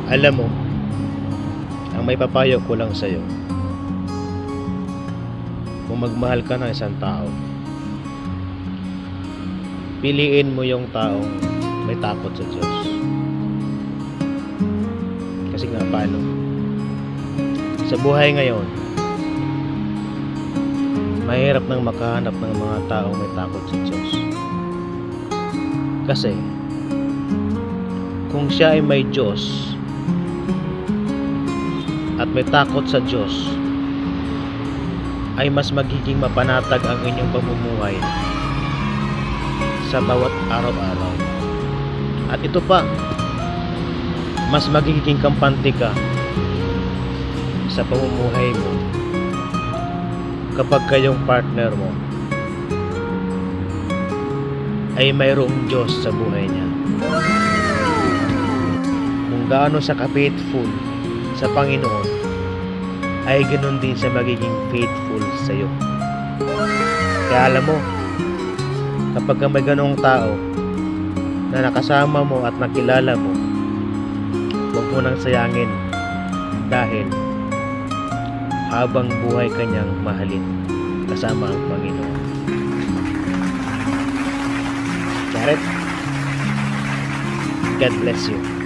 Alam mo, ang may papayo ko lang sa'yo, kung magmahal ka ng isang tao, piliin mo yung taong may takot sa Diyos. Kasi nga paano? Sa buhay ngayon, mahirap nang makahanap ng mga taong may takot sa Diyos. Kasi, kung siya ay may Diyos at may takot sa Diyos, ay mas magiging mapanatag ang inyong pamumuhay sa bawat araw-araw. At ito pa, mas magiging kampante ka sa pamumuhay mo kapag kayong partner mo ay mayroong Diyos sa buhay niya. Kung gaano siya ka-faithful sa Panginoon, ay ganoon din siya magiging faithful sa iyo. Kaya alam mo, kapag may ganong tao na nakasama mo at nakilala mo, huwag mo nang sayangin, dahil habang buhay kanyang mahalin kasama ang Panginoon. Jared, God bless you.